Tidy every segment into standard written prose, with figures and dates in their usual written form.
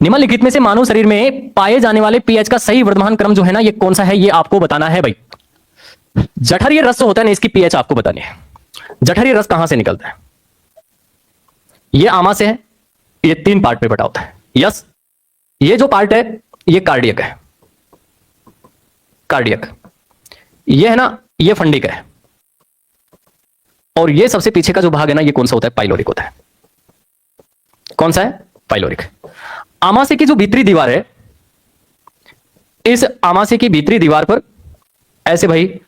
निम्नलिखित में से मानव शरीर में पाए जाने वाले पीएच का सही वर्धमान क्रम जो है ना, ये कौन सा है, ये आपको बताना है भाई। जठरीय रस जो होता है ना, इसकी पीएच आपको बतानी है। जठरीय रस कहां से निकलता है? ये आमा से है, ये 3 पार्ट में बटा होता है। यस, ये जो पार्ट है ये कार्डियक है, कार्डियक। ये है ना, ये फंडिक है, और ये सबसे पीछे का जो भाग है ना, ये कौन सा होता है? पाइलोरिक होता है। कौन सा है? पाइलोरिक। आमाशय की जो भीतरी दीवार है, इस आमाशय की भीतरी दीवार पर ऐसे भाई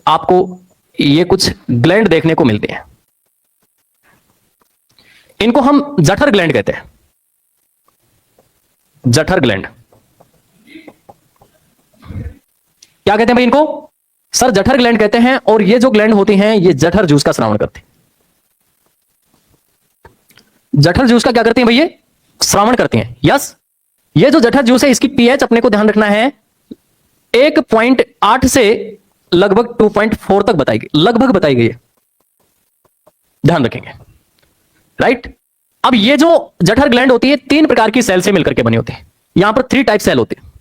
आपको ये कुछ ग्लैंड देखने को मिलते हैं। इनको हम जठर ग्लैंड कहते हैं, जठर ग्लैंड। क्या कहते हैं भाई इनको? सर जठर ग्लैंड कहते हैं। और ये जो ग्लैंड होती हैं, ये जठर जूस का स्रावण करती हैं। जठर जूस का क्या करती हैं भाई? ये श्रावण करती हैं। यस, ये जो जठर जूस है, इसकी पीएच अपने को ध्यान रखना है 1.8 से लगभग 2.4 तक बताई गई, लगभग बताई गई है, ध्यान रखेंगे। राइट। अब ये जो जठर ग्लैंड होती है 3 प्रकार की सेल से मिलकर के बनी होती है। यहां पर 3 टाइप सेल होती है।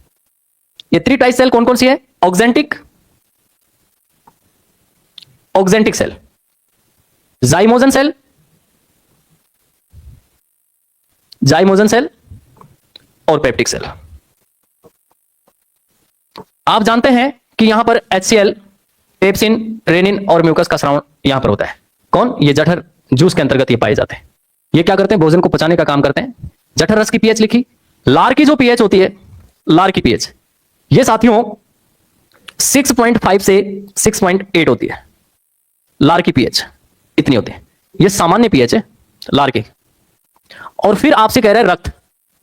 ये 3 टाइप सेल कौन कौन सी है? Oxyntic, oxyntic cell, zymogen cell, zymogen cell और पेप्टिक सेल। आप जानते हैं कि यहां पर HCl, पेप्सिन, रेनिन और म्यूकस का स्रावण यहां पर होता है। कौन? ये जठर जूस के अंतर्गत ये पाए जाते हैं। ये क्या करते हैं? भोजन को पचाने का काम करते हैं। जठर रस की पीएच लिखी। लार की जो पीएच होती है, लार की पीएच ये साथियों 6.5 से 6.8 होती है। लार की पीएच इतनी होती है। ये सामान्य पीएच है लार की। और फिर आपसे कह रहे हैं रक्त,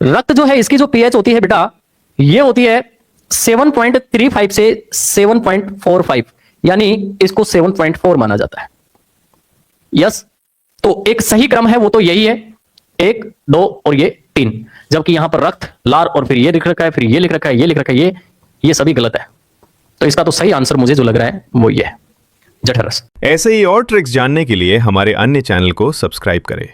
रक्त जो है इसकी जो पीएच होती है बेटा, ये होती है 7.35 से 7.45, यानी इसको 7.4 माना जाता है। यस, तो एक सही क्रम है वो तो यही है, 1, 2 और ये 3। जबकि यहां पर रक्त, लार और फिर ये लिख रखा है, फिर ये लिख रखा है, ये लिख रखा है, ये सभी गलत है। तो इसका तो सही आंसर मुझे जो लग रहा है वो ये है, जठर रस। ऐसे ही और ट्रिक्स जानने के लिए हमारे अन्य चैनल को सब्सक्राइब करें।